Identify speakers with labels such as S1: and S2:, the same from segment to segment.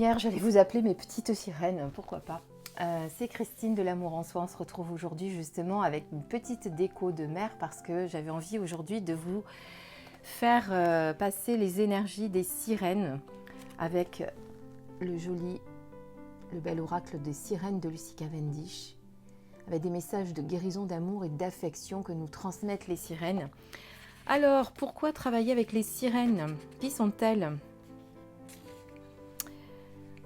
S1: lumière, j'allais vous appeler mes petites sirènes, pourquoi pas. C'est Christine de l'Amour en Soi. On se retrouve aujourd'hui justement avec une petite déco de mer parce que j'avais envie aujourd'hui de vous faire passer les énergies des sirènes avec le bel oracle des sirènes de Lucy Cavendish, avec des messages de guérison, d'amour et d'affection que nous transmettent les sirènes. Alors, pourquoi travailler avec les sirènes? Qui sont-elles?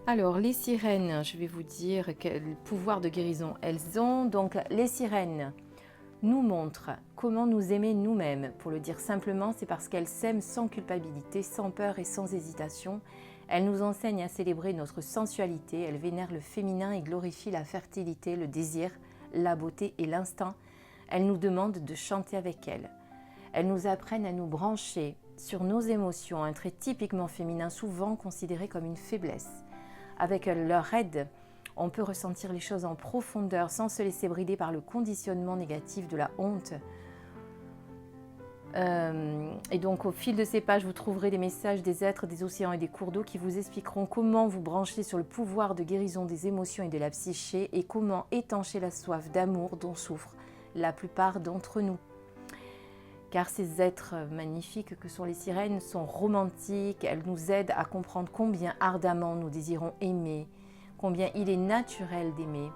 S1: Alors, les sirènes, je vais vous dire quel pouvoir de guérison elles ont. Donc, les sirènes nous montrent comment nous aimer nous-mêmes. Pour le dire simplement, c'est parce qu'elles s'aiment sans culpabilité, sans peur et sans hésitation. Elles nous enseignent à célébrer notre sensualité. Elles vénèrent le féminin et glorifient la fertilité, le désir, la beauté et l'instinct. Elles nous demandent de chanter avec elles. Elles nous apprennent à nous brancher sur nos émotions, un trait typiquement féminin, souvent considéré comme une faiblesse. Avec leur aide, on peut ressentir les choses en profondeur sans se laisser brider par le conditionnement négatif de la honte. Et donc au fil de ces pages, vous trouverez des messages des êtres, des océans et des cours d'eau qui vous expliqueront comment vous brancher sur le pouvoir de guérison des émotions et de la psyché et comment étancher la soif d'amour dont souffrent la plupart d'entre nous. Car ces êtres magnifiques que sont les sirènes sont romantiques, elles nous aident à comprendre combien ardemment nous désirons aimer, combien il est naturel d'aimer.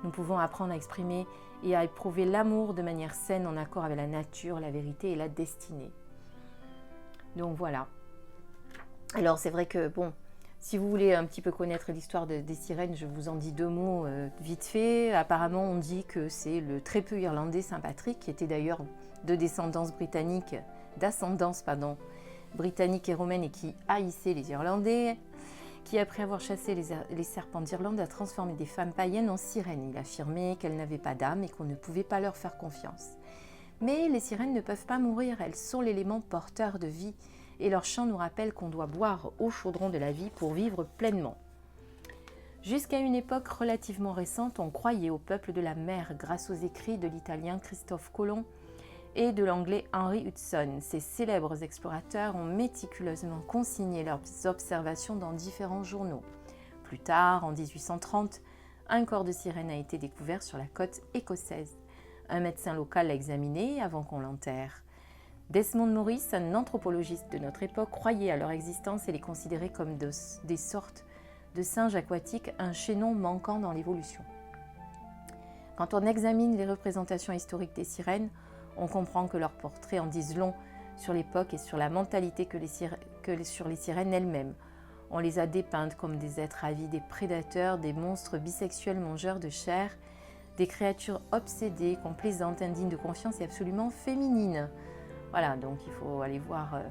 S1: Nous pouvons apprendre à exprimer et à éprouver l'amour de manière saine en accord avec la nature, la vérité et la destinée. Donc voilà. Alors c'est vrai que bon, si vous voulez un petit peu connaître l'histoire des sirènes, je vous en dis deux mots vite fait. Apparemment on dit que c'est le très peu irlandais Saint-Patrick, qui était d'ailleurs d'ascendance britannique et romaine et qui haïssait les Irlandais, qui après avoir chassé les serpents d'Irlande a transformé des femmes païennes en sirènes. Il affirmait qu'elles n'avaient pas d'âme et qu'on ne pouvait pas leur faire confiance. Mais les sirènes ne peuvent pas mourir, elles sont l'élément porteur de vie et leur chant nous rappelle qu'on doit boire au chaudron de la vie pour vivre pleinement. Jusqu'à une époque relativement récente, on croyait au peuple de la mer grâce aux écrits de l'italien Christophe Colomb et de l'anglais Henry Hudson. Ces célèbres explorateurs ont méticuleusement consigné leurs observations dans différents journaux. Plus tard, en 1830, un corps de sirène a été découvert sur la côte écossaise. Un médecin local l'a examiné avant qu'on l'enterre. Desmond Morris, un anthropologiste de notre époque, croyait à leur existence et les considérait comme des sortes de singes aquatiques, un chaînon manquant dans l'évolution. Quand on examine les représentations historiques des sirènes, on comprend que leurs portraits en disent long sur l'époque et sur la mentalité sur les sirènes elles-mêmes. On les a dépeintes comme des êtres avides et prédateurs, des monstres bisexuels mangeurs de chair, des créatures obsédées, complaisantes, indignes de confiance et absolument féminines. Voilà, donc il faut aller voir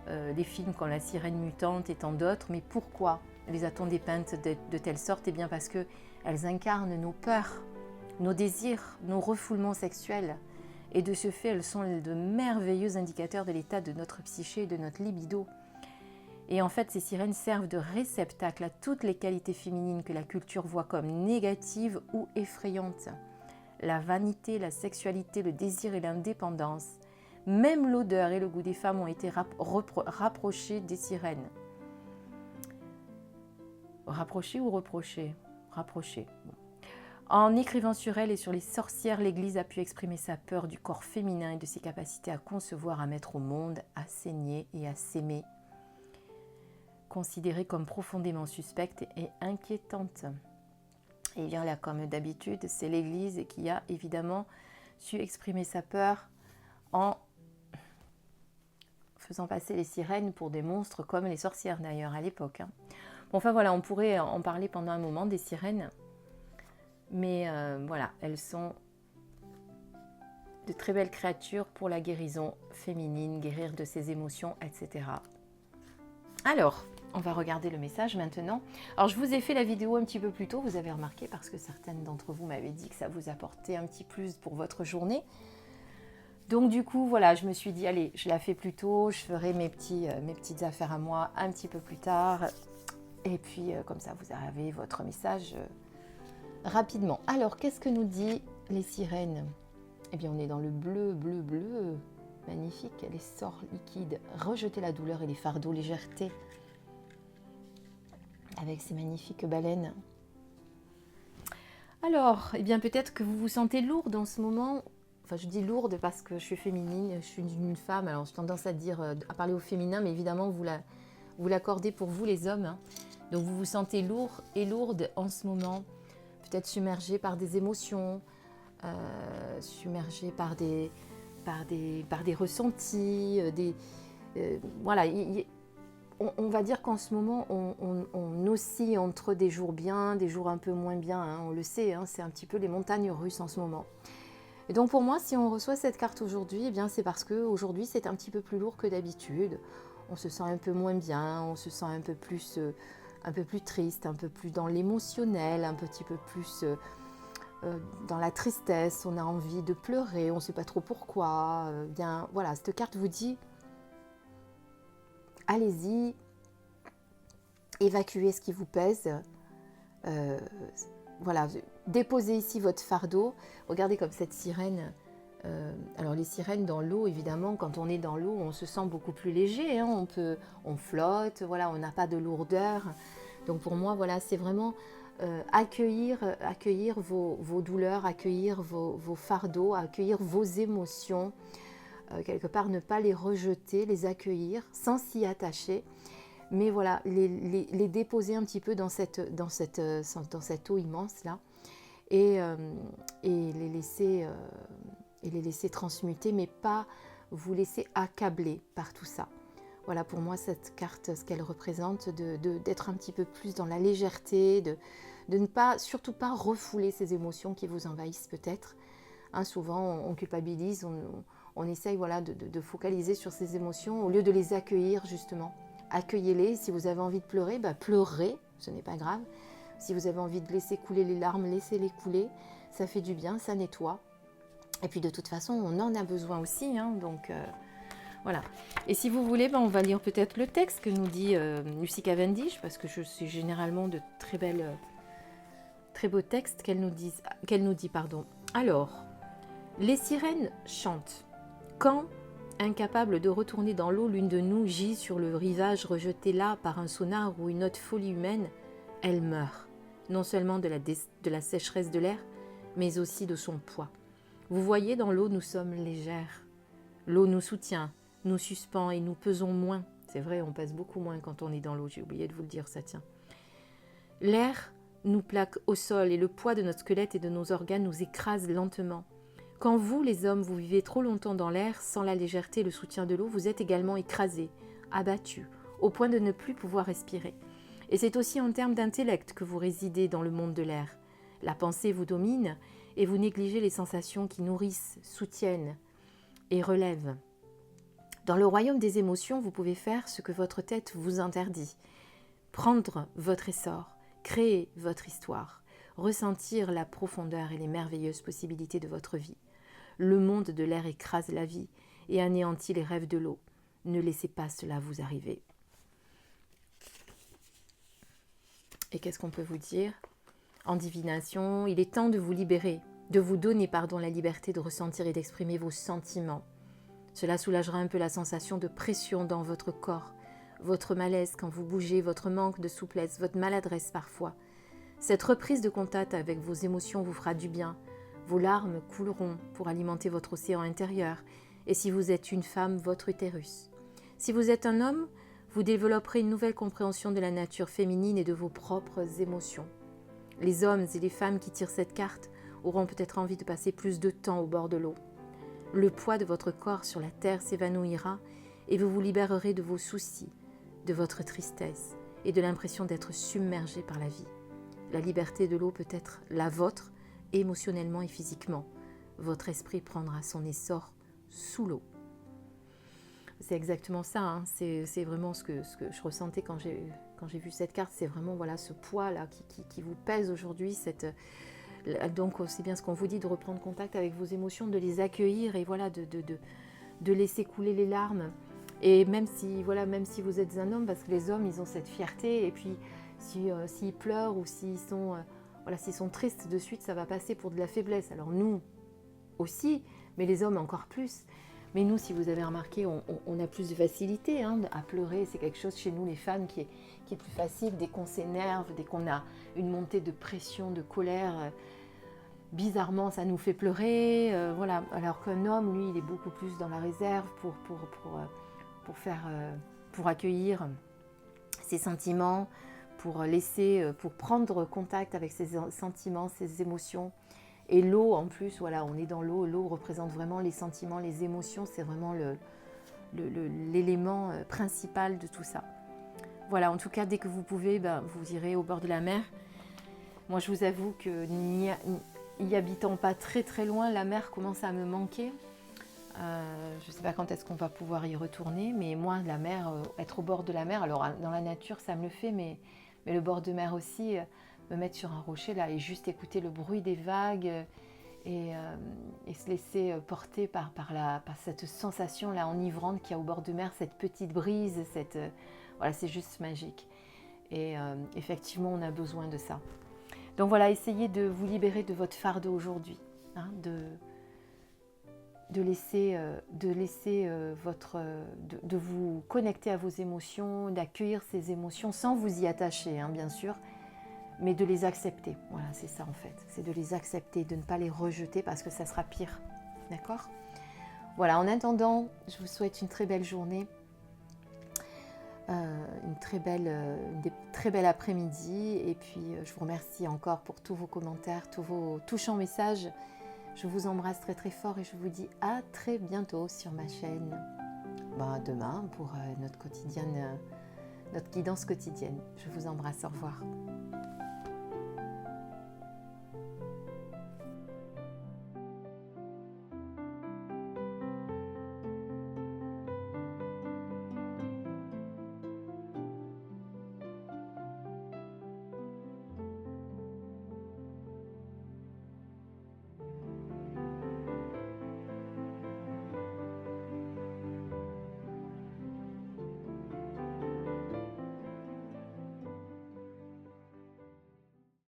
S1: des films comme La Sirène mutante et tant d'autres. Mais pourquoi les a-t-on dépeintes de telle sorte? Eh bien parce qu'elles incarnent nos peurs, nos désirs, nos refoulements sexuels. Et de ce fait, elles sont de merveilleux indicateurs de l'état de notre psyché et de notre libido. Et en fait, ces sirènes servent de réceptacle à toutes les qualités féminines que la culture voit comme négatives ou effrayantes. La vanité, la sexualité, le désir et l'indépendance. Même l'odeur et le goût des femmes ont été rapprochés des sirènes. Rapprochés ou reprochés? Rapprochés. Bon. En écrivant sur elle et sur les sorcières, l'Église a pu exprimer sa peur du corps féminin et de ses capacités à concevoir, à mettre au monde, à saigner et à s'aimer, considérée comme profondément suspecte et inquiétante. Et bien là, comme d'habitude, c'est l'Église qui a évidemment su exprimer sa peur en faisant passer les sirènes pour des monstres comme les sorcières d'ailleurs à l'époque. Bon, enfin voilà, on pourrait en parler pendant un moment des sirènes. Mais voilà, elles sont de très belles créatures pour la guérison féminine, guérir de ses émotions, etc. Alors, on va regarder le message maintenant. Alors, je vous ai fait la vidéo un petit peu plus tôt, vous avez remarqué, parce que certaines d'entre vous m'avaient dit que ça vous apportait un petit plus pour votre journée. Donc du coup, voilà, je me suis dit, allez, je la fais plus tôt, je ferai mes petites affaires à moi un petit peu plus tard. Et puis, comme ça, vous avez votre message rapidement. Alors, qu'est-ce que nous dit les sirènes? Eh bien, on est dans le bleu, bleu, bleu. Magnifique. Les sorts liquides. Rejeter la douleur et les fardeaux, légèreté. avec ces magnifiques baleines. Alors, eh bien peut-être que vous vous sentez lourde en ce moment. Enfin, je dis lourde parce que je suis féminine, je suis une femme. Alors, j'ai tendance à dire, à parler au féminin, mais évidemment, vous l'accordez pour vous, les hommes. Hein. Donc, vous vous sentez lourd et lourde en ce moment. Peut-être submergé par des émotions, submergé par des ressentis, voilà. On va dire qu'en ce moment, on oscille entre des jours bien, des jours un peu moins bien. Hein, on le sait, hein, c'est un petit peu les montagnes russes en ce moment. Et donc pour moi, si on reçoit cette carte aujourd'hui, eh bien c'est parce qu'aujourd'hui, c'est un petit peu plus lourd que d'habitude. On se sent un peu moins bien, on se sent un peu plus triste, un peu plus dans l'émotionnel, un petit peu plus dans la tristesse. On a envie de pleurer, on ne sait pas trop pourquoi. Bien voilà, cette carte vous dit... Allez-y, évacuez ce qui vous pèse. Voilà, déposez ici votre fardeau. Regardez comme cette sirène. Alors les sirènes dans l'eau, évidemment, quand on est dans l'eau, on se sent beaucoup plus léger. Hein, on flotte, voilà, on n'a pas de lourdeur. Donc pour moi, voilà, c'est vraiment accueillir vos douleurs, accueillir vos fardeaux, accueillir vos émotions. Quelque part, ne pas les rejeter, les accueillir sans s'y attacher, mais voilà, les déposer un petit peu dans cette eau immense là, et les laisser transmuter, mais pas vous laisser accabler par tout ça. Voilà, pour moi, cette carte, ce qu'elle représente, d'être un petit peu plus dans la légèreté, de ne pas, surtout pas refouler ces émotions qui vous envahissent peut-être. Hein, souvent, on culpabilise, on essaye voilà, de focaliser sur ces émotions au lieu de les accueillir justement. Accueillez-les. Si vous avez envie de pleurer, pleurez, ce n'est pas grave. Si vous avez envie de laisser couler les larmes, laissez-les couler. Ça fait du bien, ça nettoie. Et puis de toute façon, on en a besoin aussi. Hein, donc voilà. Et si vous voulez, on va lire peut-être le texte que nous dit Lucy Cavendish, parce que je suis généralement de très beaux textes qu'elle nous dit. Alors, les sirènes chantent. Quand, incapable de retourner dans l'eau, l'une de nous gît sur le rivage rejetée là par un sonar ou une autre folie humaine, elle meurt, non seulement de la sécheresse de l'air, mais aussi de son poids. Vous voyez, dans l'eau, nous sommes légères. L'eau nous soutient, nous suspend et nous pesons moins. C'est vrai, on pèse beaucoup moins quand on est dans l'eau, j'ai oublié de vous le dire, ça tient. L'air nous plaque au sol et le poids de notre squelette et de nos organes nous écrase lentement. Quand vous, les hommes, vous vivez trop longtemps dans l'air, sans la légèreté et le soutien de l'eau, vous êtes également écrasés, abattus, au point de ne plus pouvoir respirer. Et c'est aussi en termes d'intellect que vous résidez dans le monde de l'air. La pensée vous domine et vous négligez les sensations qui nourrissent, soutiennent et relèvent. Dans le royaume des émotions, vous pouvez faire ce que votre tête vous interdit. Prendre votre essor, créer votre histoire, ressentir la profondeur et les merveilleuses possibilités de votre vie. Le monde de l'air écrase la vie et anéantit les rêves de l'eau. Ne laissez pas cela vous arriver. Et qu'est-ce qu'on peut vous dire ? En divination, il est temps de vous libérer, de vous donner la liberté de ressentir et d'exprimer vos sentiments. Cela soulagera un peu la sensation de pression dans votre corps, votre malaise quand vous bougez, votre manque de souplesse, votre maladresse parfois. Cette reprise de contact avec vos émotions vous fera du bien. Vos larmes couleront pour alimenter votre océan intérieur, et si vous êtes une femme, votre utérus. Si vous êtes un homme, vous développerez une nouvelle compréhension de la nature féminine et de vos propres émotions. Les hommes et les femmes qui tirent cette carte auront peut-être envie de passer plus de temps au bord de l'eau. Le poids de votre corps sur la terre s'évanouira et vous vous libérerez de vos soucis, de votre tristesse et de l'impression d'être submergé par la vie. La liberté de l'eau peut être la vôtre, émotionnellement et physiquement. Votre esprit prendra son essor sous l'eau. C'est exactement ça, hein. C'est vraiment ce que je ressentais quand j'ai vu cette carte. C'est vraiment voilà, ce poids-là qui vous pèse aujourd'hui. Donc c'est bien ce qu'on vous dit, de reprendre contact avec vos émotions, de les accueillir et voilà, de laisser couler les larmes. Et même si vous êtes un homme, parce que les hommes, ils ont cette fierté, et puis s'ils pleurent ou s'ils sont tristes de suite, ça va passer pour de la faiblesse. Alors nous aussi, mais les hommes encore plus. Mais nous, si vous avez remarqué, on a plus de facilité hein, à pleurer. C'est quelque chose chez nous, les femmes, qui est plus facile. Dès qu'on s'énerve, dès qu'on a une montée de pression, de colère, bizarrement, ça nous fait pleurer. Voilà. Alors qu'un homme, lui, il est beaucoup plus dans la réserve pour accueillir ses sentiments, pour prendre contact avec ses sentiments, ses émotions. Et l'eau, en plus, voilà, on est dans l'eau. L'eau représente vraiment les sentiments, les émotions. C'est vraiment l'élément principal de tout ça. Voilà, en tout cas, dès que vous pouvez, vous irez au bord de la mer. Moi, je vous avoue que y habitant pas très très loin, la mer commence à me manquer. Je ne sais pas quand est-ce qu'on va pouvoir y retourner, mais moi, la mer, être au bord de la mer, alors dans la nature, ça me le fait, mais le bord de mer aussi, me mettre sur un rocher là et juste écouter le bruit des vagues et se laisser porter par cette sensation là enivrante qu'il y a au bord de mer, cette petite brise, voilà, c'est juste magique. Et effectivement, on a besoin de ça. Donc voilà, essayez de vous libérer de votre fardeau aujourd'hui, hein, de vous connecter à vos émotions, d'accueillir ces émotions sans vous y attacher, hein, bien sûr, mais de les accepter. Voilà, c'est ça en fait, c'est de les accepter, de ne pas les rejeter parce que ça sera pire, d'accord ? Voilà, en attendant, je vous souhaite une très belle journée, une très belle après-midi, et puis je vous remercie encore pour tous vos commentaires, tous vos touchants messages. Je vous embrasse très très fort et je vous dis à très bientôt sur ma chaîne. Demain pour notre guidance quotidienne. Je vous embrasse, au revoir.